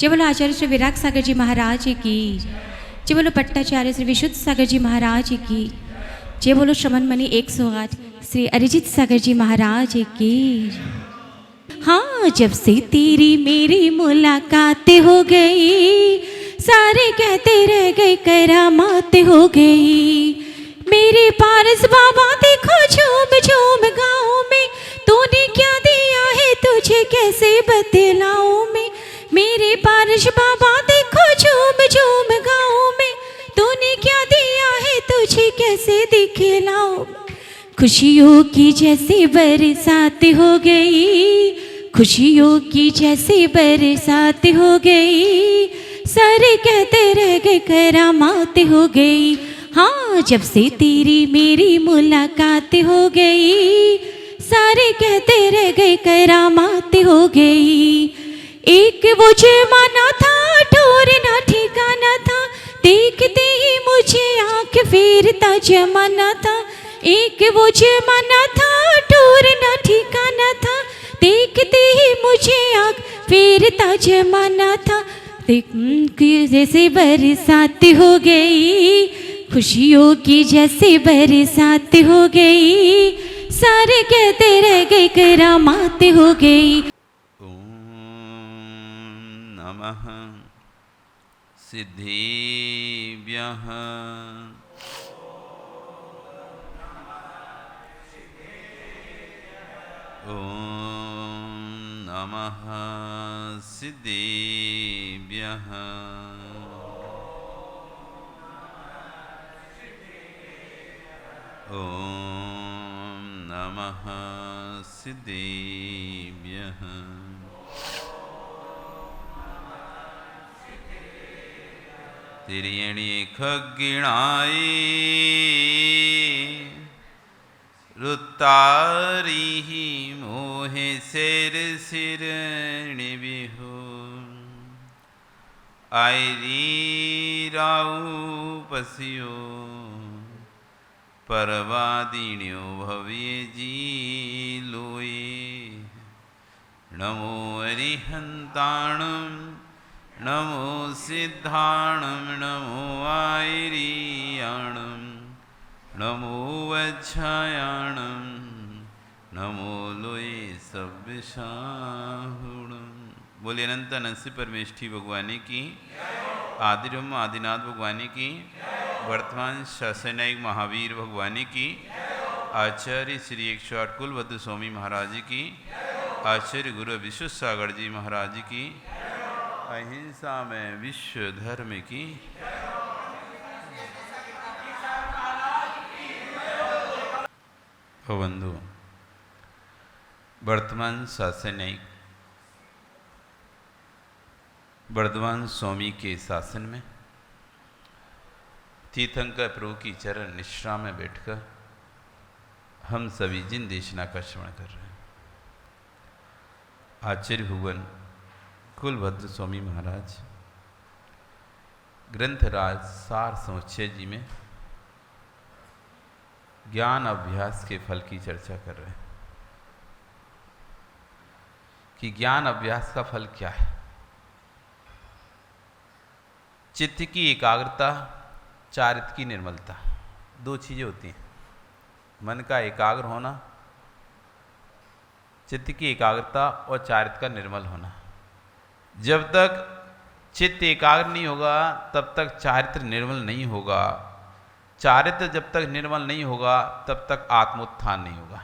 जय बोलो आचार्य श्री विराग सागर जी महाराज की, जय बोलो पट्टाचार्य श्री विशुद्ध सागर जी महाराज की, जय बोलो श्रमण मणि 108 श्री अरिजीत सागर जी महाराज की। हाँ, जब से तेरी मेरी मुलाकात हो गई, सारे कहते रह गए करामात हो गई। मेरे पारस बाबा देखो झूम झूम गाँव में, तूने क्या दिया है तुझे कैसे बतलाऊं मैं। मेरे पारस बाबा देखो झूम झूम गाँव में, तूने क्या दिया है तुझे कैसे दिखलाऊं। खुशियों की जैसी बरसात हो गई, खुशियों की जैसी बरसात हो गई, सारे कहते रह गए करामात हो गई। हाँ, जब से तेरी मेरी मुलाकात हो गई, सारे कहते रह गए करामात हो गई। एक वो जमाना था ठोरना ठिकाना था, देखते ही मुझे आंख फेरता जमाना था। एक वो जमाना था ठोरना ठिकाना था, देखते ही मुझे आंख फेरता जमाना था। जैसे बरसात हो गई, खुशियों की जैसे बरसात हो गई, सारे कहते रह गए करामात हो गई। ओम नमः सिद्धिभ्यः। ओम नमः सिद्धिभ्यः। ओम नमः सिद्धिभ्यः। तिर्यणि खग्गिणाई रुतारी मोहे सिर सिरणी बिहु। आयरी राऊ पसियो परवादिन्यो भव्य जी लोए। नमो अरिहंताणं नमो सिद्धाणं नमो आयरियाणं नमो वज्रायाणं नमो लोए सव्यसाहुणं। बोले अनंत अनंत परमेष्ठी भगवानी की, आदिरम आदिनाथ भगवानी की, वर्तमान शासनायक महावीर भगवानी की, आचार्य श्री 108 कुलवद्ध स्वामी महाराज की, आचार्य गुरु विशुद्ध सागर जी महाराज की, अहिंसा में विश्व धर्म की। बंधु, वर्तमान शासनायक वर्धमान स्वामी के शासन में तीर्थंकर प्रभु की चरण निश्रा में बैठकर हम सभी जिन देशना का श्रवण कर रहे हैं, आचार्य भुवन कुलभद्र स्वामी महाराज ग्रंथराज सार समुच्चय जी में ज्ञान अभ्यास के फल की चर्चा कर रहे हैं कि ज्ञान अभ्यास का फल क्या है। चित्त की एकाग्रता, चारित्र की निर्मलता, दो चीजें होती हैं। मन का एकाग्र होना, चित्त की एकाग्रता और चारित्र का निर्मल होना। जब तक चित्त एकाग्र नहीं होगा तब तक चारित्र निर्मल नहीं होगा। चारित्र जब तक निर्मल नहीं होगा तब तक आत्मोत्थान नहीं होगा।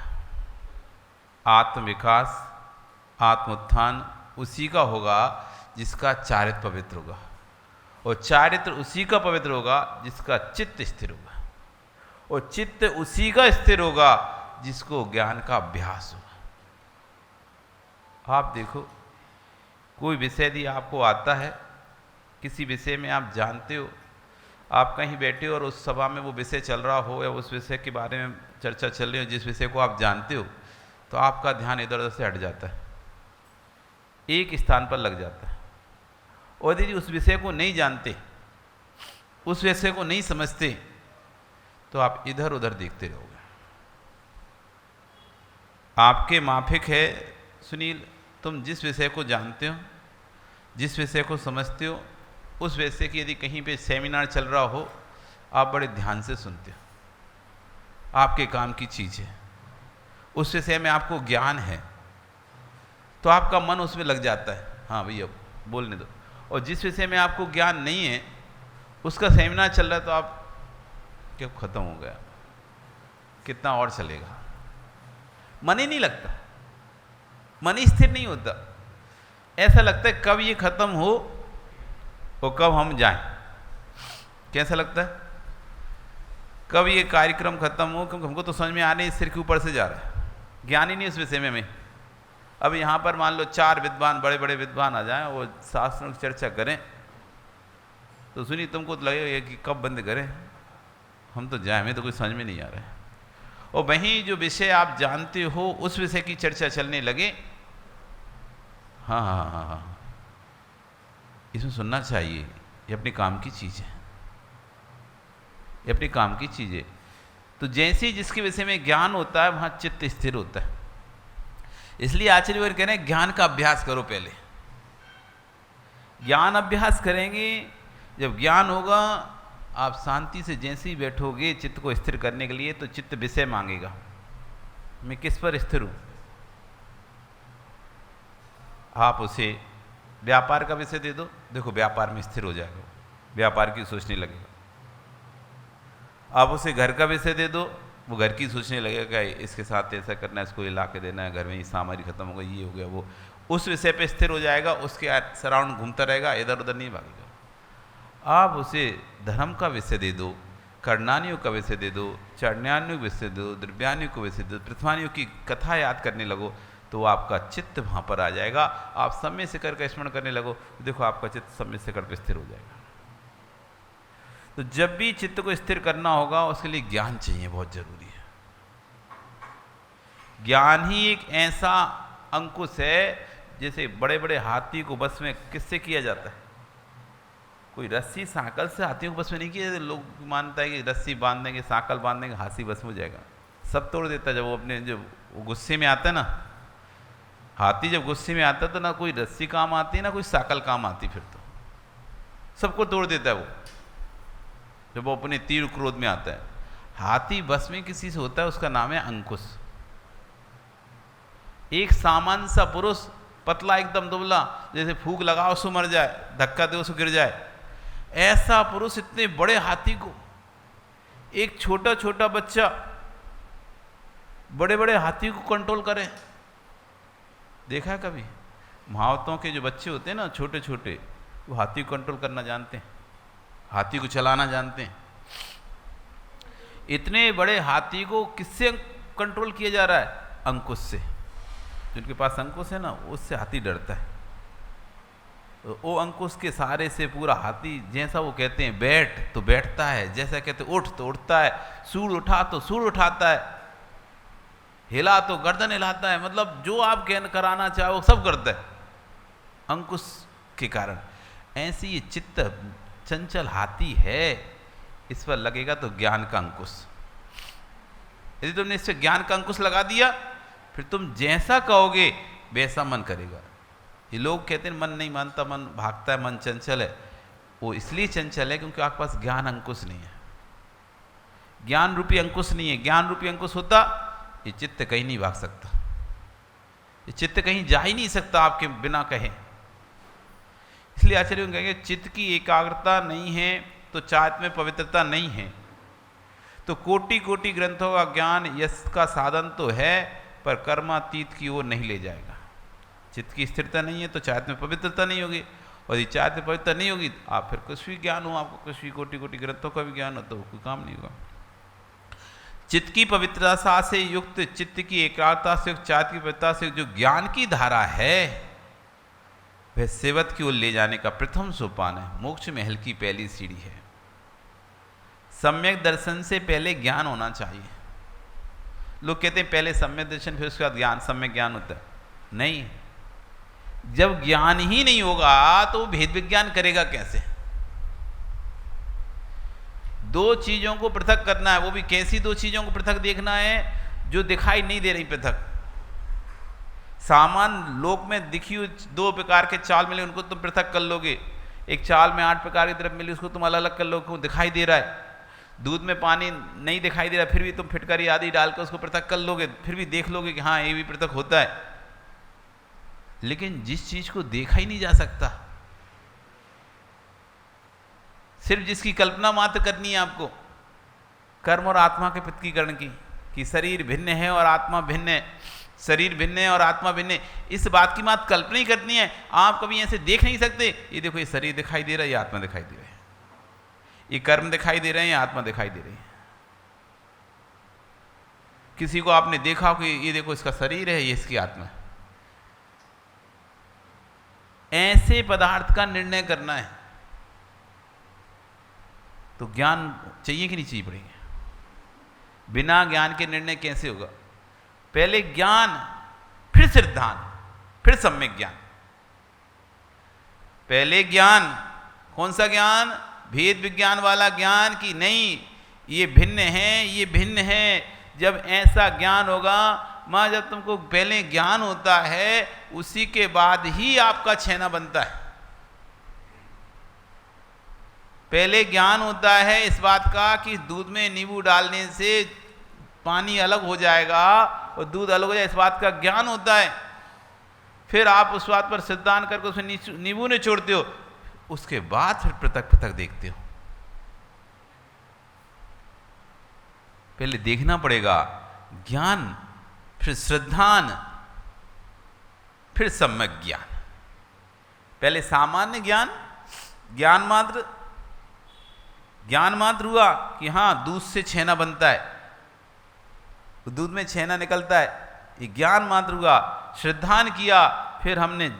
आत्म विकास, आत्मोत्थान उसी का होगा जिसका चारित्र पवित्र होगा, और चारित्र उसी का पवित्र होगा जिसका चित्त स्थिर होगा, और चित्त उसी का स्थिर होगा जिसको ज्ञान का अभ्यास होगा। आप देखो, कोई विषय यदि आपको आता है, किसी विषय में आप जानते हो, आप कहीं बैठे हो और उस सभा में वो विषय चल रहा हो या उस विषय के बारे में चर्चा चल रही हो जिस विषय को आप जानते हो, तो आपका ध्यान इधर उधर से हट जाता है, एक स्थान पर लग जाता है। और यदि उस विषय को नहीं जानते, उस विषय को नहीं समझते, तो आप इधर उधर देखते रहोगे। आपके माफिक है सुनील, तुम जिस विषय को जानते हो, जिस विषय को समझते हो उस विषय की यदि कहीं पे सेमिनार चल रहा हो, आप बड़े ध्यान से सुनते हो, आपके काम की चीज़ है, उस विषय में आपको ज्ञान है, तो आपका मन उसमें लग जाता है, हाँ भैया बोलने दो। और जिस विषय में आपको ज्ञान नहीं है, उसका सेमिनार चल रहा है, तो आप क्यों खत्म हो गया, कितना और चलेगा, मन ही नहीं लगता, मन ही स्थिर नहीं होता। ऐसा लगता है कब ये खत्म हो और कब हम जाएं। कैसा लगता है, कब ये कार्यक्रम खत्म हो, क्योंकि हमको तो समझ में आ नहीं, सिर के ऊपर से जा रहा है, ज्ञान ही नहीं उस विषय में हमें। अब यहाँ पर मान लो 4 विद्वान, बड़े बड़े विद्वान आ जाएं, वो शास्त्रों की चर्चा करें, तो सुनिए तुमको तो लगेगा कि कब बंद करें, हम तो जाए, हमें तो कोई समझ में नहीं आ रहा है। और वहीं जो विषय आप जानते हो उस विषय की चर्चा चलने लगे, हाँ हाँ हाँ हाँ हाँ, इसमें सुनना चाहिए, ये अपने काम की चीज़ है, ये अपने काम की चीज़ है। तो जैसे ही जिसके विषय में ज्ञान होता है वहाँ चित्त स्थिर होता है। इसलिए आचार्य वर्ग कह रहे हैं ज्ञान का अभ्यास करो, पहले ज्ञान अभ्यास करेंगे, जब ज्ञान होगा आप शांति से जैसे ही बैठोगे चित्त को स्थिर करने के लिए, तो चित्त विषय मांगेगा, मैं किस पर स्थिर हूँ। आप उसे व्यापार का विषय दे दो, देखो व्यापार में स्थिर हो जाएगा, व्यापार की सोचने लगेगा। आप उसे घर का विषय दे दो, वो घर की सोचने लगेगा, इसके साथ ऐसा करना है, इसको ये ला के देना है, घर में ये सामग्री खत्म हो गई, ये हो गया, वो उस विषय पे स्थिर हो जाएगा, उसके सराउंड घूमता रहेगा, इधर उधर नहीं भागेगा। आप उसे धर्म का विषय दे दो, कर्णानियों का विषय दे दो, चरण्यानियों का विषय दे दो, द्रव्यानियों को विषय दे दो, प्रथमानियों की कथा याद करने लगो, तो आपका चित्त वहाँ पर आ जाएगा। आप सम्य शिखर का स्मरण करने लगो, देखो आपका चित्त सम्य शिखर पर स्थिर हो जाएगा। तो जब भी चित्त को स्थिर करना होगा उसके लिए ज्ञान चाहिए, बहुत जरूरी है। ज्ञान ही एक ऐसा अंकुश है, जैसे बड़े बड़े हाथी को बस में किससे किया जाता है, कोई रस्सी सांकल से हाथियों को बस में नहीं किया। लोग मानता है कि रस्सी बांध देंगे, सांकल बांध देंगे, हाथी बस में हो जाएगा, सब तोड़ देता है। जब वो अपने जब वो गुस्से में आता है ना, हाथी जब गुस्से में आता है तो ना कोई रस्सी काम आती है ना कोई सांकल काम आती, फिर तो सबको तोड़ देता है वो, जब वो अपने तीव्र क्रोध में आता है। हाथी बस में किसी से होता है, उसका नाम है अंकुश। एक सामान्य सा पुरुष, पतला एकदम दुबला, जैसे फूंक लगाओ सो मर जाए, धक्का दो सो गिर जाए, ऐसा पुरुष इतने बड़े हाथी को, एक छोटा छोटा बच्चा बड़े बड़े हाथी को कंट्रोल करे। देखा है कभी? महावतों के जो बच्चे होते हैं ना छोटे छोटे, वो हाथी को कंट्रोल करना जानते हैं, हाथी को चलाना जानते हैं। इतने बड़े हाथी को किससे कंट्रोल किया जा रहा है? अंकुश से। जिनके पास अंकुश है ना, उससे हाथी डरता है। तो वो अंकुश के सहारे से पूरा हाथी, जैसा वो कहते हैं बैठ तो बैठता है, जैसा कहते हैं उठ तो उठता है, सूंड उठा तो सूंड उठाता है, हिला तो गर्दन हिलाता है, मतलब जो आप कराना चाहो वो सब करता है अंकुश के कारण। ऐसी ये चित्त चंचल हाथी है, इस पर लगेगा तो ज्ञान का अंकुश। यदि तुमने इस पर ज्ञान का अंकुश लगा दिया, फिर तुम जैसा कहोगे वैसा मन करेगा। ये लोग कहते हैं मन नहीं मानता, मन भागता है, मन चंचल है। वो इसलिए चंचल है क्योंकि आपके पास ज्ञान अंकुश नहीं है, ज्ञान रूपी अंकुश नहीं है। ज्ञान रूपी अंकुश होता, ये चित्त कहीं नहीं भाग सकता, ये चित्त कहीं जा ही नहीं सकता आपके बिना कहे। इसलिए आचार्य कहेंगे चित्त की एकाग्रता नहीं है तो चारित्र में पवित्रता नहीं है। तो कोटि कोटि ग्रंथों का ज्ञान यश का साधन तो है, पर कर्मातीत की ओर नहीं ले जाएगा। चित्त की स्थिरता नहीं है तो चारित्र में पवित्रता नहीं होगी, और ये चारित्र में पवित्रता नहीं होगी, आप फिर कुछ भी ज्ञान हो, आपको कुछ भी कोटि कोटि ग्रंथों का भी ज्ञान हो, तो कोई काम नहीं होगा। चित्त की पवित्रता से युक्त, चित्त की एकाग्रता से युक्त, चारित्र की पवित्रता से जो ज्ञान की धारा है, वह सेवत की ओर ले जाने का प्रथम सोपान है, मोक्ष महल की पहली सीढ़ी है। सम्यक दर्शन से पहले ज्ञान होना चाहिए। लोग कहते हैं पहले सम्यक दर्शन फिर उसके बाद ज्ञान, सम्यक ज्ञान होता है। नहीं, जब ज्ञान ही नहीं होगा तो भेद विज्ञान करेगा कैसे? दो चीजों को पृथक करना है, वो भी कैसी दो चीजों को पृथक देखना है? जो दिखाई नहीं दे रही पृथक। सामान लोक में दिखी हुई 2 प्रकार के चाल मिले, उनको तुम पृथक कर लोगे। एक चाल में 8 प्रकार की द्रव्य मिली, उसको तुम अलग अलग कर लोगे, दिखाई दे रहा है। दूध में पानी नहीं दिखाई दे रहा, फिर भी तुम फिटकरी आदि डाल के उसको पृथक कर लोगे, फिर भी देख लोगे कि हाँ ये भी पृथक होता है। लेकिन जिस चीज को देखा ही नहीं जा सकता, सिर्फ जिसकी कल्पना मात्र करनी है आपको, कर्म और आत्मा के पृथकीकरण की, कि शरीर भिन्न है और आत्मा भिन्न है, शरीर भिन्न है और आत्मा भिन्न है, इस बात की मात्र कल्पना ही करनी है। आप कभी ऐसे देख नहीं सकते, ये देखो ये शरीर दिखाई दे रहा है, ये आत्मा दिखाई दे रहा है, ये कर्म दिखाई दे रहे हैं, ये आत्मा दिखाई दे रही है। किसी को आपने देखा कि ये देखो इसका शरीर है, ये इसकी आत्मा है। ऐसे पदार्थ का निर्णय करना है तो ज्ञान चाहिए कि नहीं चाहिए पड़ेगा। बिना ज्ञान के निर्णय कैसे होगा? पहले ज्ञान, फिर सिद्धांत, फिर सम्यक ज्ञान। पहले ज्ञान, कौन सा ज्ञान? भेद विज्ञान वाला ज्ञान कि नहीं ये भिन्न है, ये भिन्न है। जब ऐसा ज्ञान होगा, मां जब तुमको पहले ज्ञान होता है, उसी के बाद ही आपका छेना बनता है। पहले ज्ञान होता है इस बात का कि दूध में नींबू डालने से पानी अलग हो जाएगा और दूध अलग हो जाए, इस बात का ज्ञान होता है। फिर आप उस बात पर सिद्धांत करके उसमें नींबू ने छोड़ते हो, उसके बाद फिर पृथक पृथक देखते हो। पहले देखना पड़ेगा ज्ञान, फिर श्रद्धान, फिर सम्यक ज्ञान। पहले सामान्य ज्ञान, ज्ञान मात्र हुआ कि हाँ दूध से छेना बनता है, दूध में छेना निकलता है, ये ज्ञान मात्र हुआ। श्रद्धान किया, फिर हमने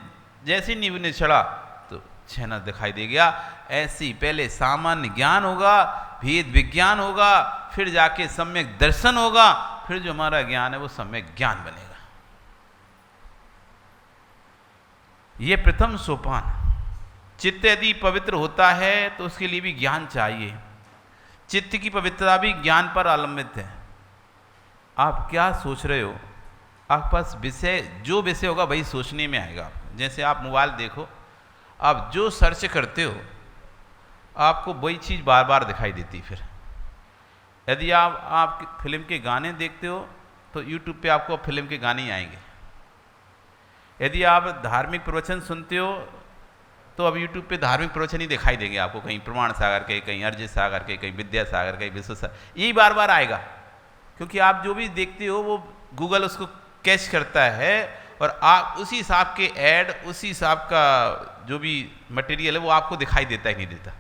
जैसे नींबू ने चढ़ा तो छेना दिखाई दे गया। ऐसी पहले सामान्य ज्ञान होगा, भेद विज्ञान होगा, फिर जाके सम्यक दर्शन होगा, फिर जो हमारा ज्ञान है वो सम्यक ज्ञान बनेगा। ये प्रथम सोपान। चित्त यदि पवित्र होता है तो उसके लिए भी ज्ञान चाहिए। चित्त की पवित्रता भी ज्ञान पर अवलंबित है। आप क्या सोच रहे हो, आपके पास विषय, जो विषय होगा वही सोचने में आएगा आपको। जैसे आप मोबाइल देखो, आप जो सर्च करते हो आपको वही चीज़ बार बार दिखाई देती। फिर यदि आप फिल्म के गाने देखते हो तो यूट्यूब पे आपको फिल्म के गाने ही आएंगे। यदि आप धार्मिक प्रवचन सुनते हो तो अब यूट्यूब पे धार्मिक प्रवचन ही दिखाई देंगे आपको, कहीं प्रमाण सागर के, कहीं अर्जित सागर के, कहीं विद्यासागर के, विश्व सागर, यही बार बार आएगा। क्योंकि आप जो भी देखते हो वो गूगल उसको कैच करता है और आप उसी हिसाब के ऐड, उसी हिसाब का जो भी मटेरियल है वो आपको दिखाई देता ही नहीं देता।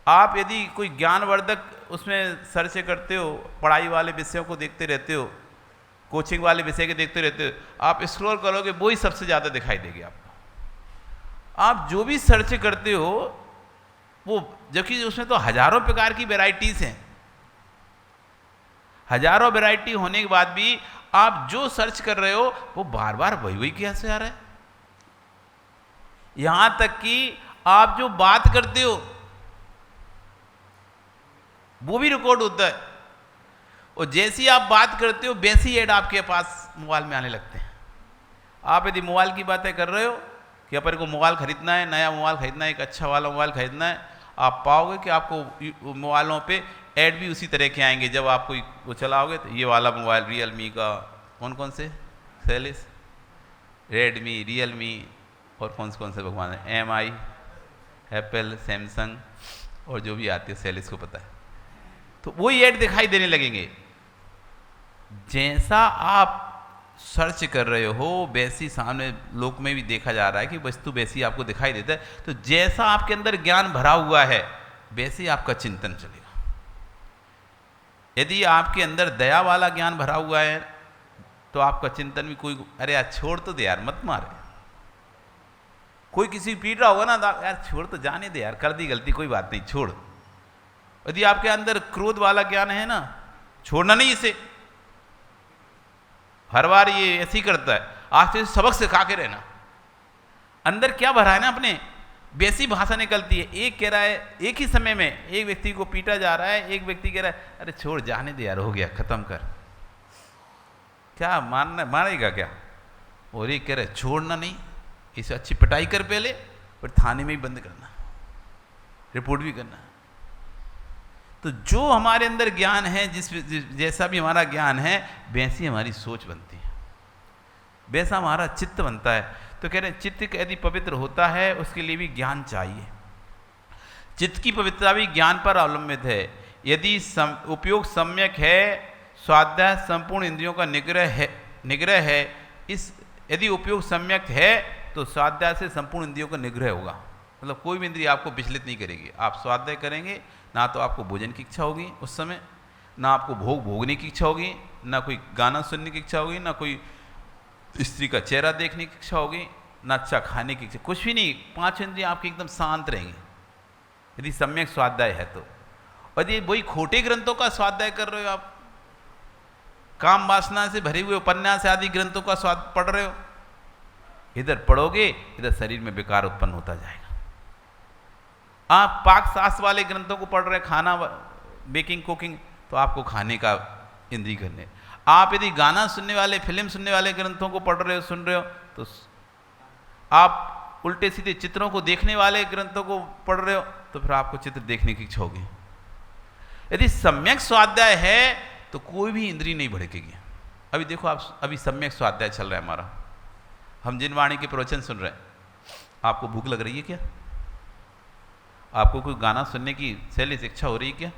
आप यदि कोई ज्ञानवर्धक उसमें सर्च करते हो, पढ़ाई वाले विषयों को देखते रहते हो, कोचिंग वाले विषय के देखते रहते हो, आप स्क्रॉल करोगे वही सबसे ज़्यादा दिखाई देगी आपको। आप जो भी सर्च करते हो वो, जबकि उसमें तो हजारों प्रकार की वैरायटीज़ हैं, हजारों वैरायटी होने के बाद भी आप जो सर्च कर रहे हो वो बार बार वही कैसे आ रहा है। यहां तक कि आप जो बात करते हो वो भी रिकॉर्ड होता है, और जैसी आप बात करते हो वैसी ऐड आपके पास मोबाइल में आने लगते हैं। आप यदि मोबाइल की बातें कर रहे हो कि अपन को मोबाइल खरीदना है, नया मोबाइल खरीदना है, एक अच्छा वाला मोबाइल खरीदना है, आप पाओगे कि आपको मोबाइलों पे ऐड भी उसी तरह के आएंगे। जब आप कोई वो चलाओगे तो ये वाला मोबाइल रियलमी का, कौन से सेलिस, रेडमी, रियलमी और कौन से भगवान है, एमआई, एप्पल, सैमसंग और जो भी आती है सेलिस को पता है, तो वही ऐड दिखाई देने लगेंगे। जैसा आप सर्च कर रहे हो वैसी सामने लोक में भी देखा जा रहा है कि वस्तु वैसी आपको दिखाई देता है। तो जैसा आपके अंदर ज्ञान भरा हुआ है वैसे ही आपका चिंतन चलेगा। यदि आपके अंदर दया वाला ज्ञान भरा हुआ है तो आपका चिंतन भी कोई, अरे यार छोड़ तो दे यार, मत मार। कोई किसी पीट रहा होगा ना, यार छोड़ तो जाने दे यार, कर दी गलती, कोई बात नहीं, छोड़। यदि आपके अंदर क्रोध वाला ज्ञान है ना, छोड़ना नहीं इसे, हर बार ये ऐसे ही करता है, आज से सबक सिखा के रहना। अंदर क्या भरा है ना अपने, वैसी भाषा निकलती है। एक कह रहा है, एक ही समय में एक व्यक्ति को पीटा जा रहा है, एक व्यक्ति कह रहा है अरे छोड़ जाने दे यार, हो गया, खत्म कर। क्या मारेगा क्या? और ये कह रहे छोड़ना नहीं, इसे अच्छी पिटाई कर पहले, पर थाने में ही बंद करना, रिपोर्ट भी करना। तो जो हमारे अंदर ज्ञान है, जैसा भी हमारा ज्ञान है, वैसी हमारी सोच बनती है, वैसा हमारा चित्त बनता है। तो कह रहे हैं चित्त यदि पवित्र होता है उसके लिए भी ज्ञान चाहिए। चित्त की पवित्रता भी ज्ञान पर अवलंबित है। यदि उपयोग सम्यक है, स्वाध्याय संपूर्ण इंद्रियों का निग्रह है। यदि उपयोग सम्यक है तो स्वाध्याय से संपूर्ण इंद्रियों का निग्रह होगा। मतलब कोई भी इंद्रिय आपको विचलित नहीं करेगी। आप स्वाध्याय करेंगे ना तो आपको भोजन की इच्छा होगी उस समय, ना आपको भोग भोगने की इच्छा होगी, ना कोई गाना सुनने की इच्छा होगी, ना कोई स्त्री का चेहरा देखने की इच्छा होगी, ना अच्छा खाने की इच्छा, कुछ भी नहीं। 5 इंद्रियां आपकी एकदम शांत रहेंगी यदि सम्यक स्वाध्याय है तो। और यदि वही खोटे ग्रंथों का स्वाध्याय कर रहे हो, आप काम वासना से भरे हुए उपन्यास आदि ग्रंथों का स्वाद पढ़ रहे हो, इधर पढ़ोगे इधर शरीर में विकार उत्पन्न होता जाएगा। आप पाक शास्त्र वाले ग्रंथों को पढ़ रहे हैं, खाना बेकिंग कुकिंग, तो आपको खाने का इंद्रिय करने। आप यदि गाना सुनने वाले, फिल्म सुनने वाले ग्रंथों को पढ़ रहे हो, सुन रहे हो, तो आप उल्टे सीधे चित्रों को देखने वाले ग्रंथों को पढ़ रहे हो, तो फिर आपको चित्र देखने की इच्छा होगी। यदि सम्यक स्वाध्याय है तो कोई भी इंद्रिय नहीं भड़केगी। अभी देखो आप, अभी सम्यक स्वाध्याय चल रहा है हमारा, हम जिन वाणी के प्रवचन सुन रहे हैं, आपको भूख लग रही है क्या? आपको कोई गाना सुनने की शैली से इच्छा हो रही है क्या?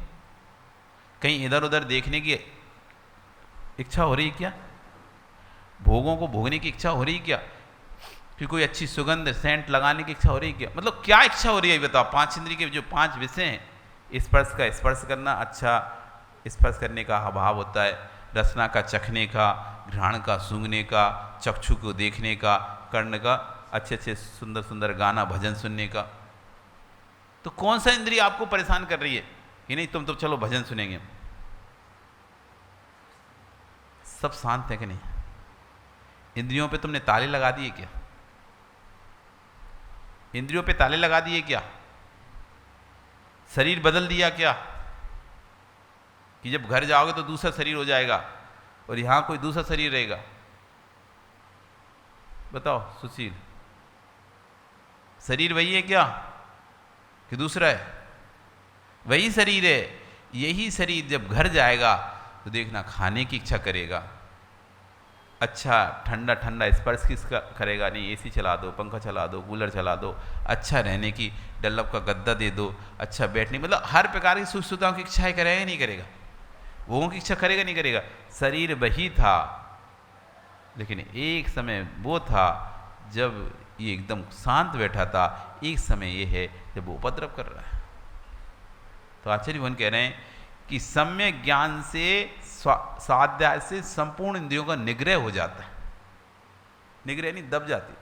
कहीं इधर उधर देखने की इच्छा हो रही है क्या? भोगों को भोगने की इच्छा हो रही है क्या? कि कोई अच्छी सुगंध सेंट लगाने की इच्छा हो रही है क्या? मतलब क्या इच्छा हो रही है बताओ? 5 इंद्रिय के जो 5 विषय हैं, स्पर्श का स्पर्श करना, अच्छा स्पर्श करने का अभाव होता है, रसना का चखने का, घ्राण का सूंघने का, चक्षु को देखने का, कर्ण का अच्छे अच्छे सुंदर सुंदर गाना भजन सुनने का। तो कौन सा इंद्रिय आपको परेशान कर रही है? ये नहीं तुम तो चलो भजन सुनेंगे। सब शांत है कि नहीं? इंद्रियों पे तुमने ताले लगा दिए क्या? इंद्रियों पे ताले लगा दिए क्या? शरीर बदल दिया क्या कि जब घर जाओगे तो दूसरा शरीर हो जाएगा और यहां कोई दूसरा शरीर रहेगा? बताओ सुशील, शरीर वही है क्या कि दूसरा है? वही शरीर है। यही शरीर जब घर जाएगा तो देखना खाने की इच्छा करेगा, अच्छा ठंडा ठंडा स्पर्श किसका करेगा? नहीं, एसी चला दो, पंखा चला दो, कूलर चला दो, अच्छा रहने की डल्लब का गद्दा दे दो, अच्छा बैठने, मतलब हर प्रकार की सुख सुविधाओं की इच्छाएं करेगा नहीं करेगा? भोगों की इच्छा करेगा नहीं करेगा? शरीर वही था, लेकिन एक समय वो था जब ये एकदम शांत बैठा था, एक समय ये है जब वो उपद्रव कर रहा है। तो आचार्य भगवान कह रहे हैं कि सम्यक ज्ञान से, स्वाध्याय से संपूर्ण इंद्रियों का निग्रह हो जाता है। निग्रह नहीं, दब जाती,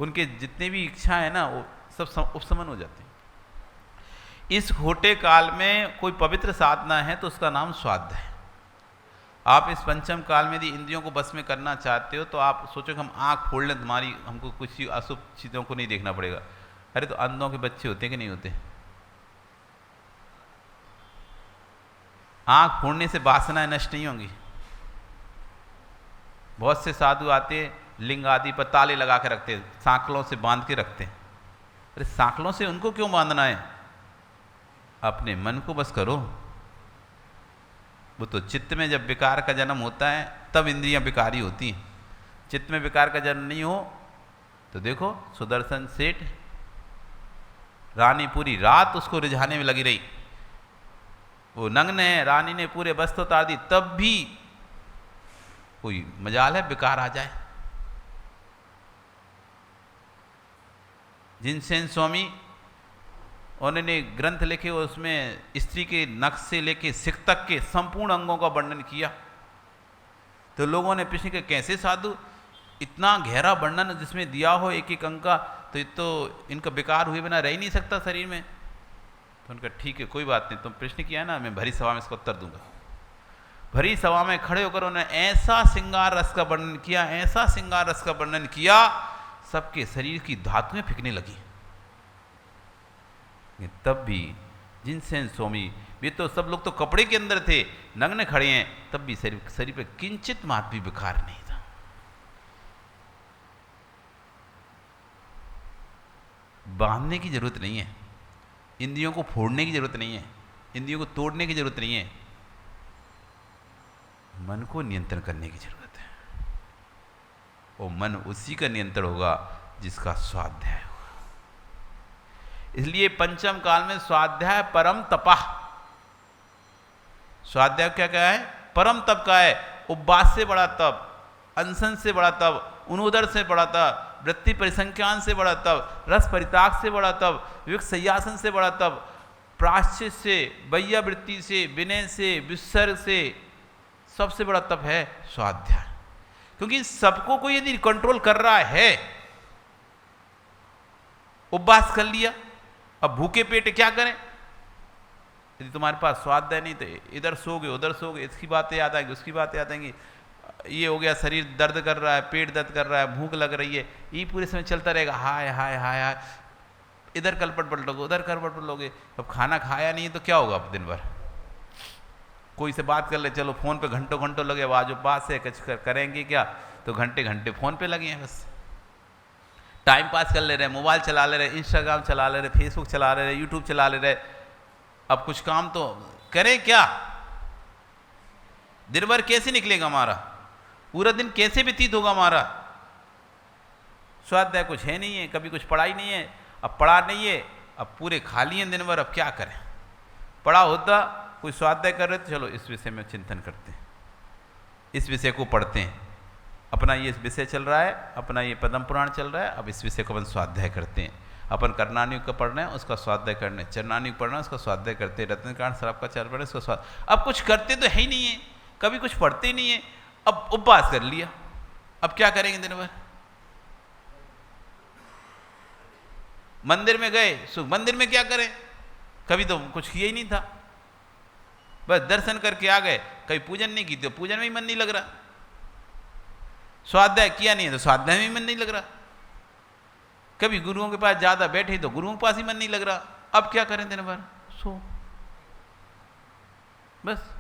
उनके जितने भी इच्छा है ना वो सब उपशमन हो जाते हैं। इस खोटे काल में कोई पवित्र साधना है तो उसका नाम स्वाध्याय है। आप इस पंचम काल में यदि इंद्रियों को बस में करना चाहते हो तो आप सोचो कि हम आंख फोड़ लें, तुम्हारी हमको कुछ अशुभ चीज़ों को नहीं देखना पड़ेगा। अरे तो अंधों के बच्चे होते कि नहीं होते? आंख फोड़ने से वासनाएं नष्ट नहीं होंगी। बहुत से साधु आते लिंग आदि पर ताले लगा के रखते, सांकलों से बांध के रखते। अरे सांकलों से उनको क्यों बांधना है? अपने मन को बस करो। वो तो चित्त में जब विकार का जन्म होता है तब इंद्रियां विकारी होती हैं। चित्त में विकार का जन्म नहीं हो तो देखो सुदर्शन सेठ, रानी पूरी रात उसको रिझाने में लगी रही, वो नग्न है, रानी ने पूरे वस्त्र उतार दी, तब भी कोई मजाल है विकार आ जाए। जिनसेन स्वामी उन्होंने ग्रंथ लिखे, उसमें स्त्री के नख से लेके सिख तक के संपूर्ण अंगों का वर्णन किया। तो लोगों ने पूछा कि कैसे साधु इतना गहरा वर्णन जिसमें दिया हो एक एक अंग का, तो ये तो इनका विकार हुए बिना रह ही नहीं सकता शरीर में। तो उनका ठीक है कोई बात नहीं, तुम प्रश्न किया ना, मैं भरी सभा में इसका उत्तर दूंगा। भरी सभा में खड़े होकर उन्होंने ऐसा श्रृंगार रस का वर्णन किया, ऐसा श्रृंगार रस का वर्णन किया, सबके शरीर की धातुएं फेंकने लगी। तब भी जिनसेन स्वामी ये तो सब लोग तो कपड़े के अंदर थे, नग्न खड़े हैं, तब भी शरीर पे किंचित मात्र भी विकार नहीं था। बांधने की जरूरत नहीं है, इंद्रियों को फोड़ने की जरूरत नहीं है, इंद्रियों को तोड़ने की जरूरत नहीं है, मन को नियंत्रण करने की जरूरत है। वो मन उसी का नियंत्रण होगा जिसका स्वाध्याय होगा। इसलिए पंचम काल में स्वाध्याय परम तपः, स्वाध्याय क्या क्या है? परम तप का है। उपवास से बड़ा तप, अनशन से बड़ा तप, उनोदर से बड़ा तप, वृत्ति परिसंख्यान से बड़ा तप, रस परिताक से बड़ा तप, विवेक संयासन से बड़ा तप, प्राश्चित से, वैयावृत्ति से, विनय से, विसर्ग से, सबसे बड़ा तप है स्वाध्याय। क्योंकि सबको कोई यदि कंट्रोल कर रहा है, उपवास कर लिया, अब भूखे पेट क्या करें? यदि तुम्हारे पास स्वाध्याय नहीं तो इधर सोगे उधर सोगे, इसकी बातें याद आएंगी उसकी बातें याद आएंगी, ये हो गया शरीर दर्द कर रहा है, पेट दर्द कर रहा है, भूख लग रही है, ये पूरे समय चलता रहेगा, हाय हाय हाय हाय, इधर कलपट पलटोगे उधर कलपट पलटोगे। अब खाना खाया नहीं तो क्या होगा? अब दिन भर कोई से बात कर ले, चलो फोन पे घंटों घंटों लगे, आज उपवास है कुछ करेंगे क्या, तो घंटे घंटे फोन पे लगे हैं, बस टाइम पास कर ले रहे, मोबाइल चला ले रहे, इंस्टाग्राम चला ले रहे, फेसबुक चला ले रहे, यूट्यूब चला ले रहे। अब कुछ काम तो करें क्या? दिन भर कैसे निकलेगा हमारा, पूरा दिन कैसे व्यतीत होगा हमारा? स्वाध्याय कुछ है नहीं है, कभी कुछ पढ़ाई नहीं है, अब पढ़ा नहीं है, अब पूरे खाली हैं दिन भर, अब क्या करें? पढ़ा होता, कोई स्वाध्याय कर रहे तो चलो इस विषय में चिंतन करते हैं, इस विषय को पढ़ते हैं, अपना ये विषय चल रहा है, अपना ये पद्म पुराण चल रहा है, अब इस विषय को अपन स्वाध्याय करते हैं। अपन कर्णानुयुग का पढ़ना है उसका स्वाध्याय करने, चरणानुयुग पढ़ना है उसका स्वाध्याय करते हैं, रत्नकांड शराब का चल पढ़ना है उसका स्वाध्याय। अब कुछ करते तो है ही नहीं है, कभी कुछ पढ़ते ही नहीं है, अब उपवास कर लिया, अब क्या करेंगे दिन भर? मंदिर में गए, मंदिर में क्या करें? कभी तो कुछ किया ही नहीं था, बस दर्शन करके आ गए, कभी पूजन नहीं की तो पूजन में ही मन नहीं लग रहा, स्वाध्याय किया नहीं है तो स्वाध्याय में ही मन नहीं लग रहा, कभी गुरुओं के पास ज्यादा बैठे तो गुरुओं के पास ही मन नहीं लग रहा। अब क्या करें दिन भर? सो बस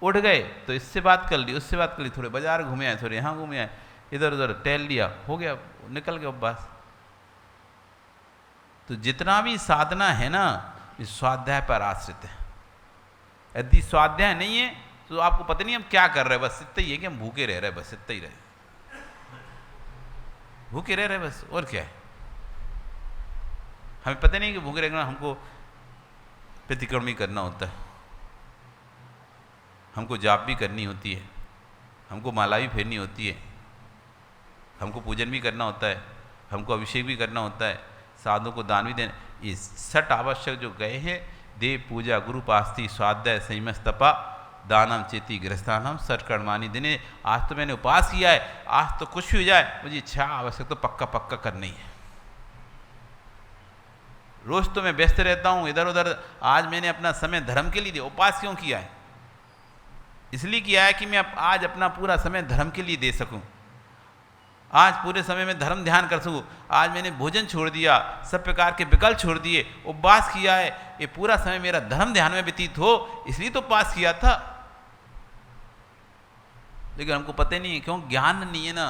उठ गए तो इससे बात कर ली उससे बात कर ली, थोड़े बाजार घूमे आए, थोड़े यहाँ घूमे आए, इधर उधर टहल लिया, हो गया, निकल गया उपवास। तो जितना भी साधना है ना, इस स्वाध्याय पर आश्रित है। यदि स्वाध्याय नहीं है तो आपको पता नहीं हम क्या कर रहे हैं, बस इतना ही है कि हम भूखे रह रहे हैं, बस इतना ही रहे, भूखे रह रहे बस, और क्या है? हमें पता नहीं कि भूखे रहना, हमको प्रतिक्रमण करना होता है, हमको जाप भी करनी होती है, हमको माला भी फेरनी होती है, हमको पूजन भी करना होता है, हमको अभिषेक भी करना होता है, साधु को दान भी देना। ये 6 आवश्यक जो गए हैं, देव पूजा, गुरु पास्ती, स्वाध्याय, संयम, तपा, दानम चेती गृहस्थानम सत्कर्मानि दिने। आज तो मैंने उपवास किया है, आज तो कुछ भी हो जाए, मुझे इच्छा आवश्यक तो पक्का पक्का करनी है। रोज तो मैं व्यस्त रहता हूँ इधर उधर, आज मैंने अपना समय धर्म के लिए दिया। उपवास क्यों किया है? इसलिए किया है कि मैं आज अपना पूरा समय धर्म के लिए दे सकूं, आज पूरे समय में धर्म ध्यान कर सकूं। आज मैंने भोजन छोड़ दिया, सब प्रकार के विकल्प छोड़ दिए, उपवास किया है, ये पूरा समय मेरा धर्म ध्यान में व्यतीत हो, इसलिए तो उपवास किया था। लेकिन हमको पता नहीं है, क्यों? ज्ञान नहीं है ना।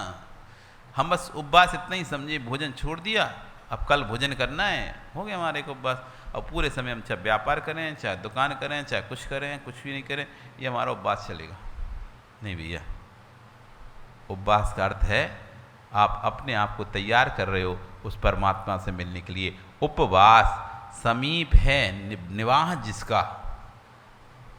हम बस उपवास इतना ही समझे, भोजन छोड़ दिया, अब कल भोजन करना है, हो गया हमारे को उपवास। अब पूरे समय हम चाहे व्यापार करें, चाहे दुकान करें, चाहे कुछ करें, कुछ भी नहीं करें, ये हमारा उपवास चलेगा नहीं भैया। उपवास का अर्थ है आप अपने आप को तैयार कर रहे हो उस परमात्मा से मिलने के लिए। उपवास समीप है निवाह जिसका,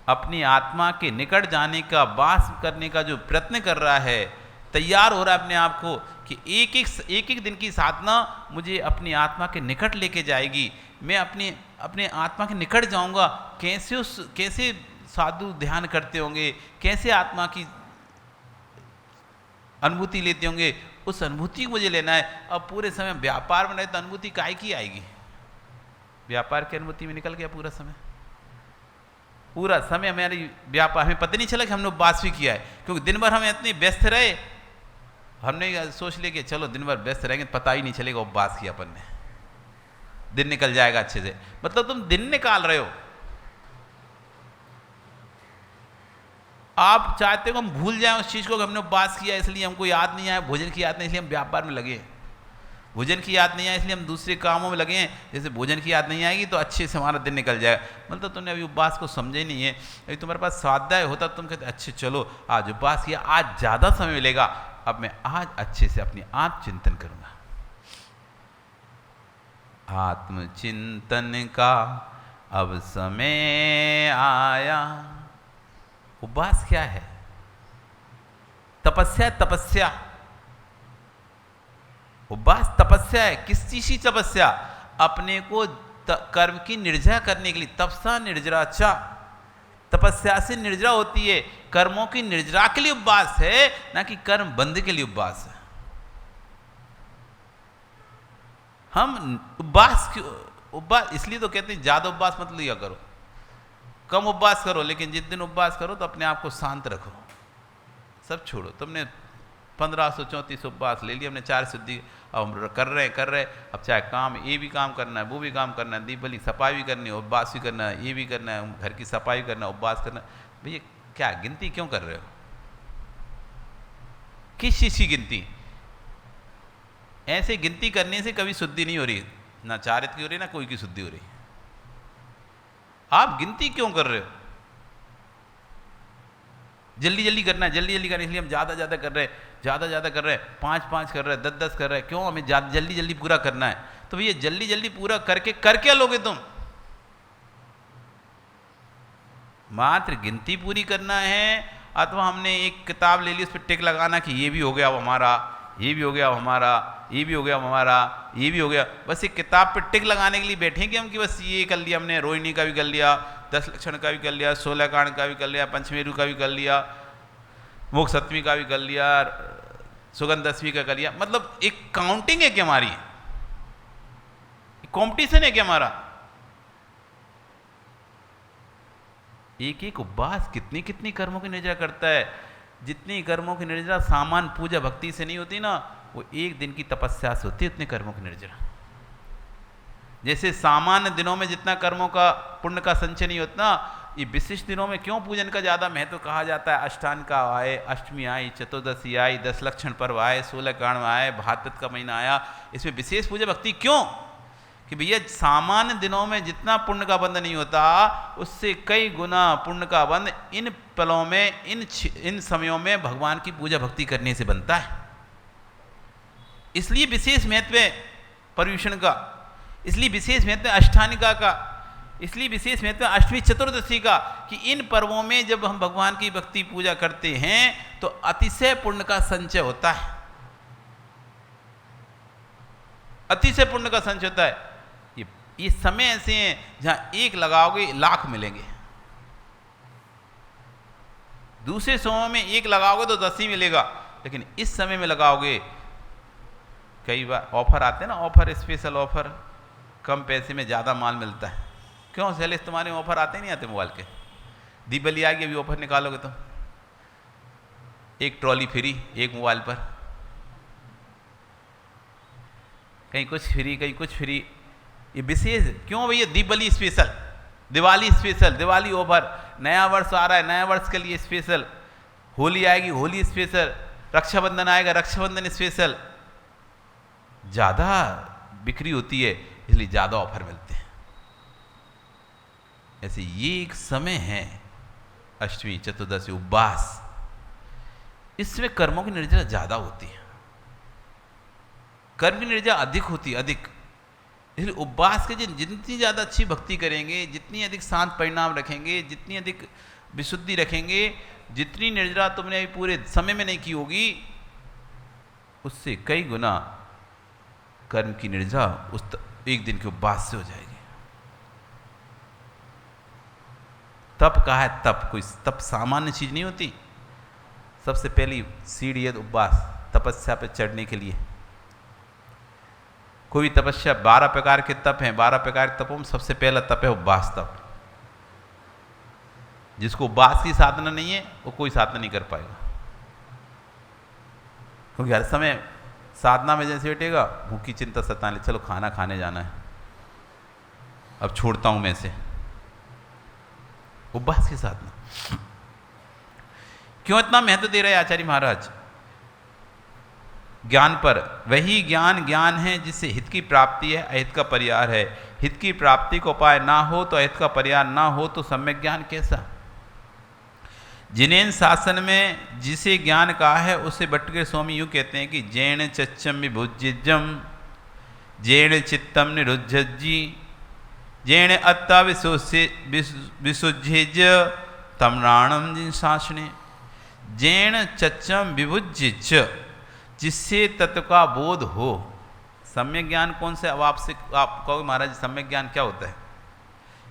अपनी आत्मा के निकट जाने का, वास करने का जो प्रयत्न कर रहा है, तैयार हो रहा है अपने आप को कि एक एक दिन की साधना मुझे अपनी आत्मा के निकट लेके जाएगी, मैं अपने आत्मा के निकट जाऊंगा। कैसे साधु ध्यान करते होंगे, कैसे आत्मा की अनुभूति लेते होंगे, उस अनुभूति को मुझे लेना है। अब पूरे समय व्यापार में रहे तो अनुभूति काहे की आएगी? व्यापार की अनुभूति में निकल गया पूरा समय, पूरा समय हमारी व्यापार, हमें पता नहीं चला कि हमने उपवास भी किया है, क्योंकि दिन भर हम इतने व्यस्त रहे, हमने सोच लिया कि चलो दिन भर व्यस्त रहेंगे, पता ही नहीं चलेगा उपवास किया अपन ने, दिन निकल जाएगा अच्छे से। मतलब तुम दिन निकाल रहे हो, आप चाहते हो हम भूल जाएं उस चीज़ को कि हमने उपवास किया इसलिए हमको याद नहीं आया, भोजन की याद नहीं इसलिए हम व्यापार में लगे, भोजन की याद नहीं आया इसलिए हम दूसरे कामों में लगे हैं। जैसे भोजन की याद नहीं आएगी तो अच्छे से हमारा दिन निकल जाएगा। मतलब तुमने अभी उपवास को समझे ही नहीं है। अभी तुम्हारे पास स्वाध्याय होता तुम कहते अच्छे चलो आज उपवास किया, आज ज़्यादा समय मिलेगा, अब मैं आज अच्छे से अपनी आत्मचिंतन करूँगा। आत्मचिंतन का अब समय आया। उपवास क्या है? तपस्या, तपस्या। उपवास तपस्या है। किस चीज की तपस्या? अपने को कर्म की निर्जरा करने के लिए। तपसा निर्जरा चा, तपस्या से निर्जरा होती है। कर्मों की निर्जरा के लिए उपवास है, ना कि कर्म बंद के लिए उपवास है। हम उपवास इसलिए तो कहते हैं ज्यादा उपवास मत लिया करो, कम उपवास करो, लेकिन जिस दिन उपवास करो तो अपने आप को शांत रखो, सब छोड़ो। तुमने 1534 उपवास ले लिया, हमने 4 शुद्धि, अब हम कर रहे अब चाहे काम ये भी काम करना है, वो भी काम करना है, दीपावली सफाई भी करनी है, उपवास भी करना है, ये भी करना है, घर की सफाई भी करना है, उपवास करना है। भैया क्या गिनती क्यों कर रहे हो? किस चीज़ की गिनती? ऐसे गिनती करने से कभी शुद्धि नहीं हो रही, ना चारित्र की हो रही ना कोई की शुद्धि हो रही। आप गिनती क्यों कर रहे हो? जल्दी जल्दी करना है, जल्दी जल्दी करना है, इसलिए हम ज़्यादा ज़्यादा कर रहे हैं, ज़्यादा ज़्यादा कर रहे हैं, 5-5 कर रहे हैं, 10-10 कर रहे हैं। क्यों? हमें जल्दी जल्दी पूरा करना है। तो भैया जल्दी जल्दी पूरा करके कर क्या लोगे तुम? मात्र गिनती पूरी करना है, अथवा हमने एक किताब ले ली उस पर टिक लगाना कि ये भी हो गया अब हमारा, ये भी हो गया अब हमारा, ये भी हो गया अब हमारा, ये भी हो गया। बस एक किताब पर टिक लगाने के लिए बैठे कि हम कि बस ये कर लिया हमने, रोहिणी का भी कर लिया, 10 लक्षण का भी कर लिया, 16 कांड का भी कर लिया, पंचमेरु का भी कर लिया, मोक्ष सप्तमी का भी कर लिया, सुगंध दसवीं का कर लिया। मतलब एक काउंटिंग है क्या हमारी? कंपटीशन है क्या हमारा? एक एक उपवास कितनी कितनी कर्मों की निर्जरा करता है। जितनी कर्मों की निर्जरा सामान्य पूजा भक्ति से नहीं होती ना, वो एक दिन की तपस्या से होती है उतनी कर्मों की निर्जरा। जैसे सामान्य दिनों में जितना कर्मों का पुण्य का संचय नहीं होता, ये विशिष्ट दिनों में क्यों पूजन का ज़्यादा महत्व कहा जाता है? अष्टांग का आए, अष्टमी आई, चतुर्दशी आई, 10 लक्षण पर्व आए, 16 कांड आए, भाद्रपद का महीना आया, इसमें विशेष पूजा भक्ति क्यों? कि भैया सामान्य दिनों में जितना पुण्य का बंध नहीं होता, उससे कई गुना पुण्य का बंध इन पलों में, इन समयों में भगवान की पूजा भक्ति करने से बनता है। इसलिए विशेष महत्व है पर्युषण का, इसलिए विशेष महत्व है अष्टानिका का, इसलिए विशेष महत्व है अष्टमी चतुर्दशी का, कि इन पर्वों में जब हम भगवान की भक्ति पूजा करते हैं तो अतिशय पुण्य का संचय होता है, अतिशय पुण्य का संचय होता है। ये समय ऐसे हैं जहां एक लगाओगे लाख मिलेंगे, दूसरे समय में एक लगाओगे तो 10 ही मिलेगा, लेकिन इस समय में लगाओगे, कई बार ऑफर आते हैं ना, ऑफर स्पेशल ऑफर, कम पैसे में ज़्यादा माल मिलता है। क्यों सेलेस तुम्हारे ऑफर आते नहीं आते मोबाइल के? दीपावली आएगी अभी ऑफर निकालोगे तो एक ट्रॉली फ्री, एक मोबाइल पर, कहीं कुछ फ्री कहीं कुछ फ्री। ये विशेष क्यों भैया? Deepavali special, Diwali special, Diwali offer, नया वर्ष आ रहा है, नया वर्ष के लिए स्पेशल, होली आएगी होली स्पेशल, रक्षाबंधन आएगा रक्षाबंधन स्पेशल। ज़्यादा बिक्री होती है इसलिए ज़्यादा ऑफर मिलते हैं। ऐसे ये एक समय है अष्टमी चतुर्दशी उपवास, इसमें कर्मों की निर्जरा ज़्यादा होती है, कर्म की निर्जरा अधिक होती है, अधिक। इसलिए उपवास के दिन जितनी ज़्यादा अच्छी भक्ति करेंगे, जितनी अधिक शांत परिणाम रखेंगे, जितनी अधिक विशुद्धि रखेंगे, जितनी निर्जरा तुमने अभी पूरे समय में नहीं की होगी, उससे कई गुना कर्म की निर्जरा उस एक दिन के उपवास से हो जाएगी। तप कहा है, तप कोई तप सामान्य चीज नहीं होती। सबसे पहली सीढ़ी है उपवास, तपस्या पे चढ़ने के लिए। कोई तपस्या 12 प्रकार के तप हैं, 12 प्रकार के तपों में सबसे पहला तप है उपवास तप। जिसको उपवास की साधना नहीं है वो कोई साधना नहीं कर पाएगा, क्योंकि हर समय साधना में जैसे बैठेगा भूख की चिंता सताने, चलो खाना खाने जाना है, अब छोड़ता हूं मैं से। उपवास की साधना क्यों इतना महत्व दे रहे हैं आचार्य महाराज ज्ञान पर? वही ज्ञान है जिससे हित की प्राप्ति है, अहित का परिहार है। हित की प्राप्ति को उपाय ना हो तो अहित का परिहार ना हो तो सम्यक ज्ञान कैसा? जिनेन शासन में जिसे ज्ञान कहा है उसे भट्टगिरि स्वामी यूँ कहते हैं कि जैन चच्चम विभुजिजम जैन चित्तम निरुज्जी जैन अत्ता विसुज्जिज तमराणम जिन शासने। जैन चच्चम विभुजिज, जिससे तत्व का बोध हो। सम्यक ज्ञान कौन से? अब आपसे आप कहोगे महाराज सम्यक ज्ञान क्या होता है?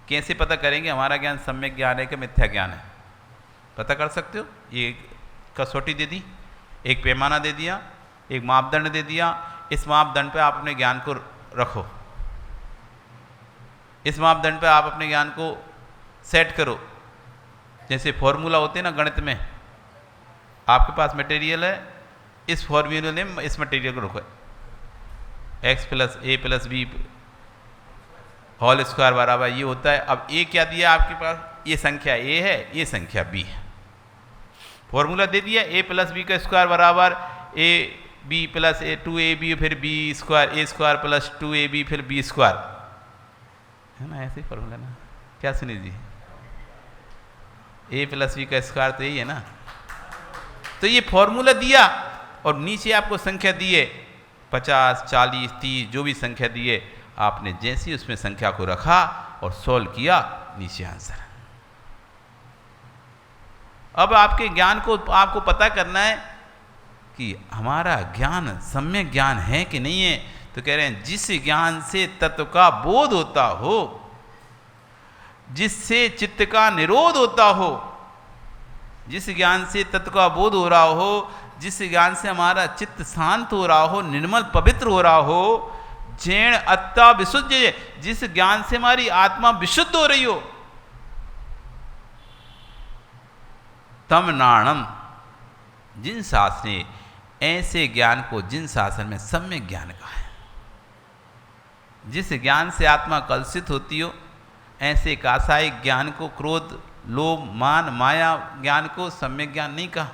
कैसे पता करेंगे हमारा ज्ञान सम्यक ज्ञान है कि मिथ्या ज्ञान है? पता कर सकते हो? ये कसौटी दे दी, एक पैमाना दे दिया, एक मापदंड दे दिया, इस मापदंड पे आप अपने ज्ञान को रखो, इस मापदंड पे आप अपने ज्ञान को सेट करो। जैसे फॉर्मूला होते हैं ना गणित में, आपके पास मटेरियल है, इस फॉर्मूले में इस मटेरियल को रखो, x प्लस ए प्लस बी होल स्क्वायर बराबर ये होता है। अब ए क्या दिया आपके पास? ये संख्या ए है, ये संख्या बी है। फॉर्मूला दे दिया ए प्लस बी का स्क्वायर बराबर a b plus a 2ab फिर b square, a square plus 2ab फिर बी स्क्वायर, है ना? ऐसे ही फॉर्मूला ना, क्या सुनी जी? ए प्लस बी का स्क्वायर तो यही है ना। तो ये फॉर्मूला दिया और नीचे आपको संख्या दिए 50, 40, 30 जो भी संख्या दिए, आपने जैसी उसमें संख्या को रखा और सोल्व किया, नीचे आंसर। अब आपके ज्ञान को आपको पता करना है कि हमारा ज्ञान सम्यक ज्ञान है कि नहीं है। तो कह रहे हैं जिस ज्ञान से तत्व का बोध होता हो, जिससे चित्त का निरोध होता हो, जिस ज्ञान से तत्व का बोध हो रहा हो, जिस ज्ञान से हमारा चित्त शांत हो रहा हो, निर्मल पवित्र हो रहा हो, जैन अत्ता विशुद्ध, जिस ज्ञान से हमारी आत्मा विशुद्ध हो रही हो, तम नाणम जिन शास्त्रे, ऐसे ज्ञान को जिन शासन में सम्यक ज्ञान कहा है। जिस ज्ञान से आत्मा कलुषित होती हो, ऐसे कासायिक ज्ञान को, क्रोध लोभ मान माया ज्ञान को सम्यक ज्ञान नहीं कहा।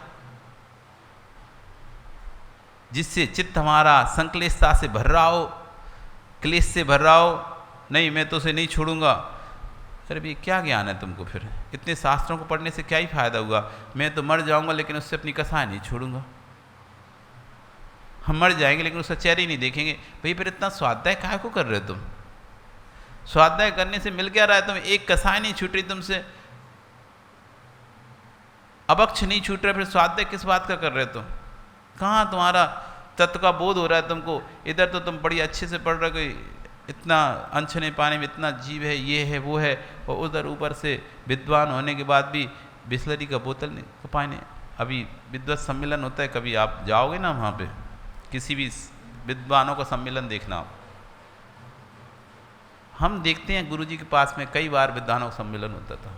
जिससे चित्त हमारा संक्लेशता से भर रहा हो, क्लेश से भर रहा हो, नहीं मैं तो उसे नहीं छोड़ूंगा। अरे भाई क्या ज्ञान है तुमको? फिर इतने शास्त्रों को पढ़ने से क्या ही फायदा हुआ? मैं तो मर जाऊंगा लेकिन उससे अपनी कसाय नहीं छोड़ूंगा। हम मर जाएंगे लेकिन उसका चेहरा ही नहीं देखेंगे। भाई फिर इतना स्वाध्याय काहे को कर रहे हो तुम? स्वाध्याय करने से मिल क्या रहा है? तुम एक कसाय नहीं छूट रही तुमसे, अबक्ष नहीं छूट रहा, फिर स्वाध्याय किस बात का कर रहे हो तुम? कहाँ तुम्हारा तत्व का बोध हो रहा है तुमको? इधर तो तुम बड़ी अच्छे से पढ़ रहे हो, इतना अनछने पानी में इतना जीव है, ये है वो है, और उधर ऊपर से विद्वान होने के बाद भी बिस्लरी का बोतल नहीं पानी। अभी विद्वत सम्मेलन होता है, कभी आप जाओगे ना वहाँ पे, किसी भी विद्वानों का सम्मेलन देखना। हम देखते हैं गुरुजी के पास में कई बार विद्वानों का सम्मेलन होता था,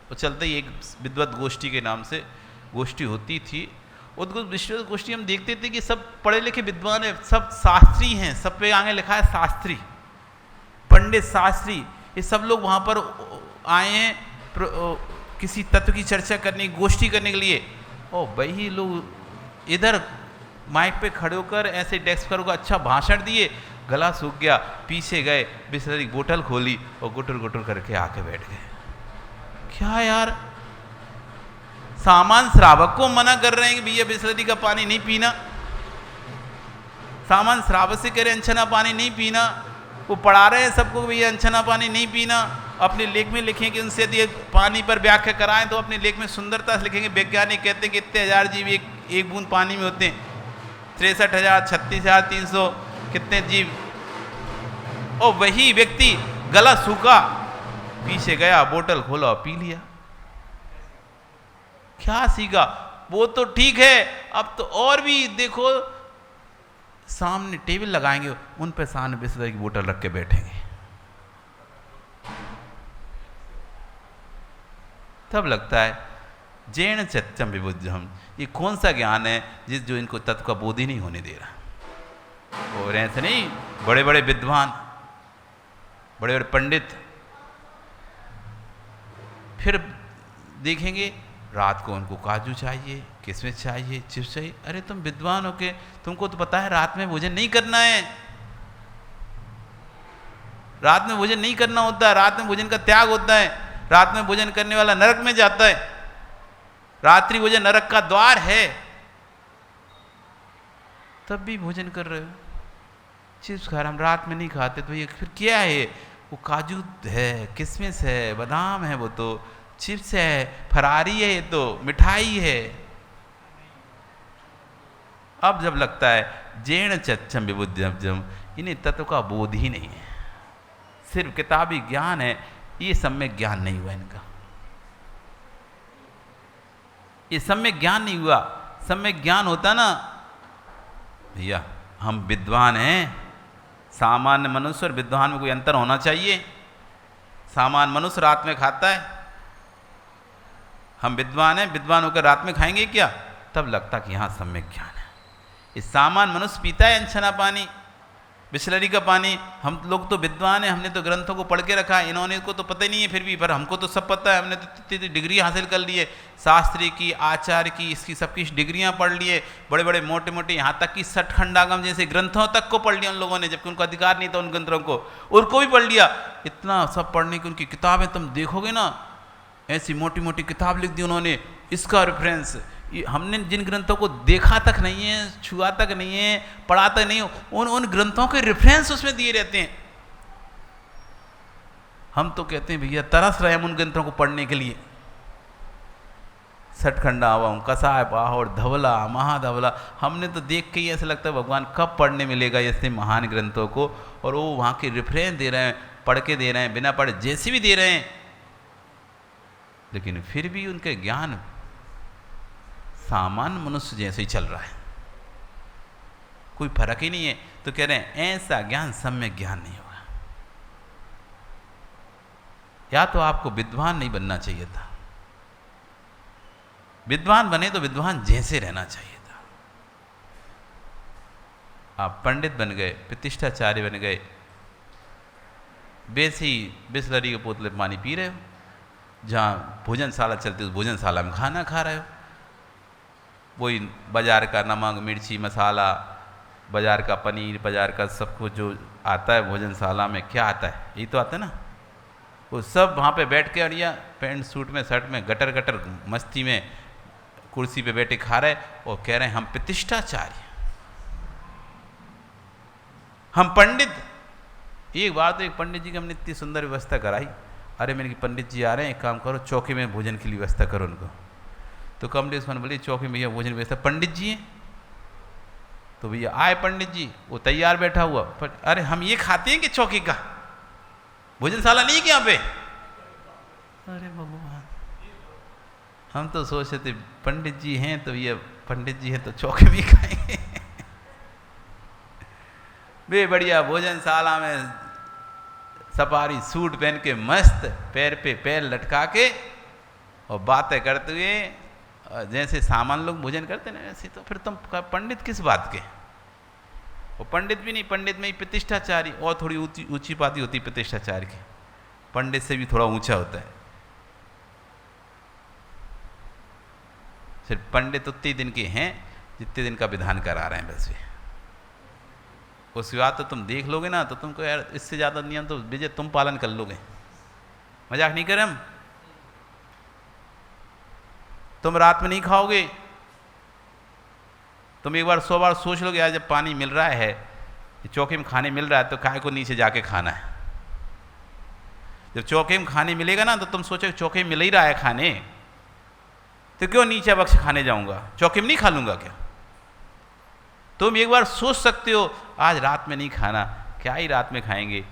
वो चलते ही एक विद्वत गोष्ठी के नाम से गोष्ठी होती थी। उद्भुत विश्व गोष्ठी हम देखते थे कि सब पढ़े लिखे विद्वान हैं, सब शास्त्री हैं, सब पे आगे लिखा है शास्त्री, पंडित शास्त्री, ये सब लोग वहाँ पर आए हैं किसी तत्व की चर्चा करने, गोष्ठी करने के लिए। और वही लोग इधर माइक पे खड़े होकर ऐसे डेस्क पर अच्छा भाषण दिए, गला सूख गया, पीछे गए, बिस्लरी बोतल खोली और गुटर गुटर करके आके बैठ गए। क्या यार, सामान श्रावक को मना कर रहे हैं कि भैया बिस्लरी का पानी नहीं पीना, सामान श्रावक से कह रहे हैं अनछना पानी नहीं पीना, वो पढ़ा रहे हैं सबको भैया अनछना पानी नहीं पीना। अपने लेख में लिखें कि उनसे यदि पानी पर व्याख्या कराएं तो अपने लेख में सुंदरता से लिखेंगे। वैज्ञानिक कहते हैं कि इतने हजार जीव एक बूंद पानी में होते हैं, 63,000 36,300 कितने जीव। और वही व्यक्ति गला सूखा, पीछे गया, बोतल खोला और पी लिया। क्या सीखा? वो तो ठीक है, अब तो और भी देखो, सामने टेबल लगाएंगे, उन पे सामने बिस्लरी की बोतल रख के बैठेंगे, तब लगता है जैन चच्चम विबुद्धम। ये कौन सा ज्ञान है जो इनको तत्व का बोध ही नहीं होने दे रहा? और ऐसे नहीं, बड़े बड़े विद्वान, बड़े बड़े पंडित, फिर देखेंगे रात को उनको काजू चाहिए, किशमिश चाहिए, चिप्स चाहिए। अरे तुम विद्वान हो के तुमको तो पता है रात में भोजन नहीं करना है, रात में भोजन नहीं करना होता है, रात में भोजन का त्याग होता है। रात में भोजन करने वाला नरक में जाता है, रात्रि भोजन नरक का द्वार है। तब भी भोजन कर रहे हो, चिप्स खा रहे, हम रात में नहीं खाते तो ये फिर क्या है? वो काजू है, किशमिश है, बादाम है, वो तो चिप्स है, फरारी है, ये तो मिठाई है। अब जब लगता है जेण चच्छम विबुद्धम, इन्हें तत्व का बोध ही नहीं है, सिर्फ किताबी ज्ञान है, ये सम्यक ज्ञान नहीं हुआ इनका, ये सम्यक ज्ञान नहीं हुआ। सम्यक ज्ञान होता ना भैया, हम विद्वान हैं, सामान्य मनुष्य और विद्वान में कोई अंतर होना चाहिए। सामान्य मनुष्य रात में खाता है, हम विद्वान हैं, विद्वान होकर रात में खाएंगे क्या? तब लगता कि यहाँ सम्यक ज्ञान है। इस सामान्य मनुष्य पीता है अनछना पानी, बिस्लरी का पानी। हम लोग तो विद्वान हैं, हमने तो ग्रंथों को पढ़ के रखा है, इन्होंने को तो पता ही नहीं है, फिर भी पर हमको तो सब पता है, हमने तो इतनी डिग्री हासिल कर ली है, शास्त्री की, आचार्य की, इसकी सबकी डिग्रियां पढ़ लिए, बड़े बड़े मोटे मोटे, यहाँ तक कि सठखंडागम जैसे ग्रंथों तक को पढ़ लिया उन लोगों ने, जबकि उनको अधिकार नहीं था उन ग्रंथों को, उनको भी पढ़ लिया। इतना सब पढ़ने की उनकी किताबें तुम देखोगे ना, ऐसी मोटी मोटी किताब लिख दी उन्होंने, इसका रेफरेंस, हमने जिन ग्रंथों को देखा तक नहीं है, छुआ तक नहीं है, पढ़ा तक नहीं, उन ग्रंथों के रेफरेंस उसमें दिए रहते हैं। हम तो कहते हैं भैया तरस रहे हम उन ग्रंथों को पढ़ने के लिए। सठखंडावम, कसाय पाहोड़, धवला, महाधवला, हमने तो देख के ही ऐसा लगता है भगवान कब पढ़ने मिलेगा ऐसे महान ग्रंथों को, और वो वहाँ के रेफरेंस दे रहे हैं, पढ़ के दे रहे हैं, बिना पढ़े जैसे भी दे रहे हैं, लेकिन फिर भी उनके ज्ञान सामान्य मनुष्य जैसे ही चल रहा है, कोई फर्क ही नहीं है। तो कह रहे हैं ऐसा ज्ञान सम्यक ज्ञान नहीं होगा। या तो आपको विद्वान नहीं बनना चाहिए था, विद्वान बने तो विद्वान जैसे रहना चाहिए था। आप पंडित बन गए, प्रतिष्ठाचार्य बन गए, वैसे ही बिस्लरी के बोतल पानी पी रहे हो, जहाँ भोजनशाला चलती है उस भोजनशाला में खाना खा रहे हो, वही बाजार का नमक मिर्ची मसाला, बाजार का पनीर, बाजार का सब कुछ जो आता है भोजनशाला में, क्या आता है? यही तो आता है ना। वो सब वहाँ पे बैठ के, और या पैंट सूट में, शर्ट में, गटर गटर मस्ती में कुर्सी पे बैठे खा रहे और कह रहे हैं हम प्रतिष्ठाचार्य, हम पंडित। एक बार तो एक पंडित जी की हमने इतनी सुंदर व्यवस्था कराई, अरे मैंने कि पंडित जी आ रहे हैं, एक काम करो चौकी में भोजन के लिए व्यवस्था करो उनको। तो कमलेश मन बोली चौकी में भैया भोजन व्यवस्था, पंडित जी हैं। तो भैया आए पंडित जी, वो तैयार बैठा हुआ, पर अरे हम ये खाते हैं कि चौकी का, भोजनशाला नहीं है क्या पे? अरे भगवान, हम तो सोचते थे पंडित जी हैं तो भैया पंडित जी हैं तो चौकी में खाएंगे। वे बढ़िया भोजनशाला में सफारी सूट पहन के मस्त, पैर पे पैर लटका के और बातें करते हुए, जैसे सामान्य लोग भोजन करते ना वैसे। तो फिर तुम पंडित किस बात के? वो पंडित भी नहीं, पंडित में ही प्रतिष्ठाचारी, और थोड़ी ऊंची पाती होती प्रतिष्ठाचार्य की, पंडित से भी थोड़ा ऊंचा होता है। सिर्फ पंडित उतने दिन के हैं जितने दिन का विधान करा रहे हैं बस। उसके बाद तो तुम देख लोगे ना तो तुमको यार इससे ज़्यादा नियम तो विजय तुम पालन कर लोगे। मजाक नहीं करें हम। तुम रात में नहीं खाओगे, तुम एक बार 100 बार सोच लोगे यार जब पानी मिल रहा है, चौकी में खाने मिल रहा है, तो काहे को नीचे जाके खाना है। जब चौकी में खाने मिलेगा ना तो तुम सोचो चौकी में मिल ही रहा है खाने, तो क्यों नीचे बक्स खाने जाऊंगा, चौकी में नहीं खा लूंगा क्या? तुम एक बार सोच सकते हो आज रात में नहीं खाना, क्या ही रात में खाएंगे,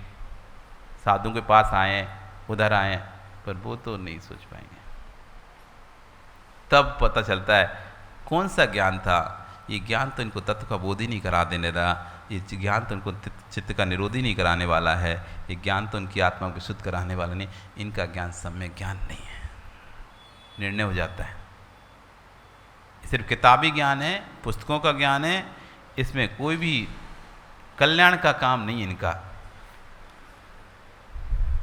साधुओं के पास आए उधर आए, पर वो तो नहीं सोच पाएंगे। तब पता चलता है कौन सा ज्ञान था। ये ज्ञान तो इनको तत्व का बोध ही नहीं करा देने रहा, ये ज्ञान तो इनको चित्त का निरोधी नहीं कराने वाला है, ये ज्ञान तो उनकी आत्मा को शुद्ध कराने वाला नहीं। इनका ज्ञान सम्यक ज्ञान नहीं है, निर्णय हो जाता है। सिर्फ किताबी ज्ञान है, पुस्तकों का ज्ञान है, इसमें कोई भी कल्याण का काम नहीं है इनका।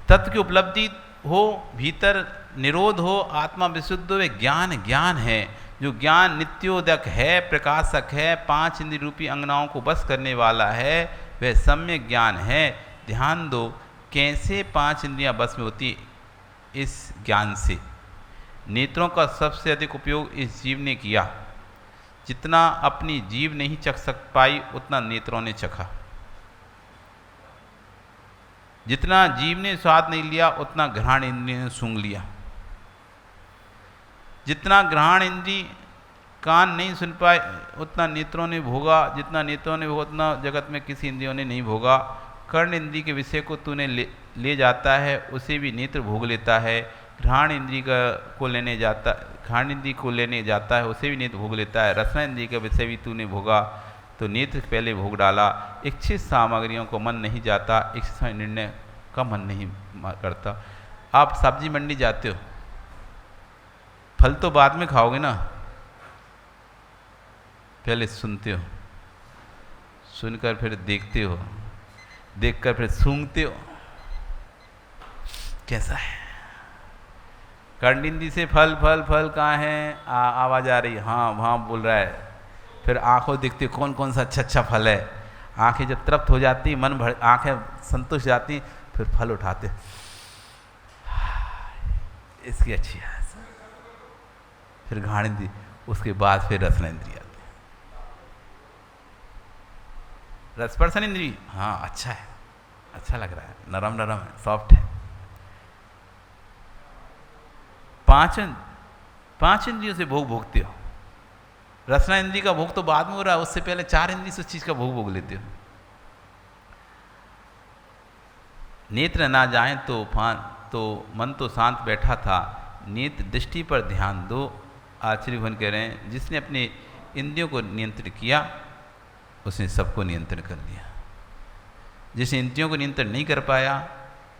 तत्व की उपलब्धि हो, भीतर निरोध हो, आत्मा विशुद्ध हो, वे ज्ञान ज्ञान है। जो ज्ञान नित्योदक है, प्रकाशक है, 5 इंद्रिय रूपी अंगनाओं को बस करने वाला है, वह सम्यक ज्ञान है। ध्यान दो कैसे 5 इंद्रियां बस में होती इस ज्ञान से। नेत्रों का सबसे अधिक उपयोग इस जीव ने किया। जितना अपनी जीव नहीं चख सक पाई उतना नेत्रों ने चखा। जितना जीव ने स्वाद नहीं लिया उतना घ्राण इंद्रिय ने सूंघ लिया। जितना घ्राण इंद्रिय कान नहीं सुन पाए उतना नेत्रों ने भोगा। जितना नेत्रों ने भोगा उतना जगत में किसी इंद्रियों ने नहीं भोगा। कर्ण इंद्रिय के विषय को तूने ले जाता है, उसे भी नेत्र भोग लेता है। घ्राण इंद्रिय को लेने जाता, घ्राण इंद्रिय को लेने जाता है, उसे भी नेत्र भोग लेता है। रसना इंद्रिय का विषय भी तूने भोगा, तो नेत्र पहले भोग डाला। इच्छित सामग्रियों को मन नहीं जाता, इच्छित निर्णय का मन नहीं करता। आप सब्जी मंडी जाते हो, फल तो बाद में खाओगे ना, पहले सुनते हो, सुनकर फिर देखते हो, देखकर फिर सूंघते हो। कैसा है? कर्णिंदी से फल फल फल कहाँ है? आवाज आ रही, हाँ वहाँ बोल रहा है। फिर आंखों देखती कौन कौन सा अच्छा अच्छा फल है। आंखें जब तृप्त हो जाती, मन भर, आंखें संतुष्ट जाती, फिर फल उठाते, इसकी अच्छी है। फिर घ्राण इंद्रिय, उसके बाद फिर रसना इंद्रिय आती है। रसपर्शन इंद्रिय, हाँ अच्छा है, अच्छा लग रहा है, नरम नरम है, सॉफ्ट है। पांच इंद्रियों से भोग भोगते हो। रसना इंद्रिय का भोग तो बाद में हो रहा है, उससे पहले 4 इंद्रिय से उस चीज का भोग भोग लेते हो। नेत्र ना जाए तो मन तो शांत बैठा था। नेत्र दृष्टि पर ध्यान दो। आचार्य भगवान कह रहे हैं जिसने अपने इंद्रियों को नियंत्रण किया उसने सबको नियंत्रण कर लिया। जिसने इंद्रियों को नियंत्रण नहीं कर पाया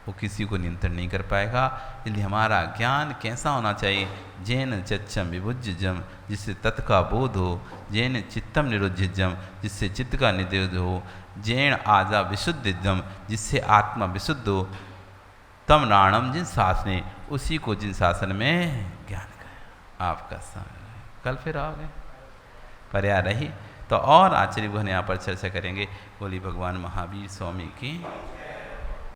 वो किसी को नियंत्रण नहीं कर पाएगा। इसलिए हमारा ज्ञान कैसा होना चाहिए? जैन चच्चम विभुज्यम, जिससे तत् का बोध हो। जैन चित्तम निरुज्यम, जिससे चित्त का निरोध हो। जैन आजा विशुद्धिजम, जिससे आत्मा विशुद्ध हो। तम नाणम, जिन शासने, उसी को जिन शासन में ज्ञान करें। आपका समय कल फिर आओगे, पर्याय रही तो और आचार्य भगवान यहाँ पर चर्चा करेंगे। बोली भगवान महावीर स्वामी की।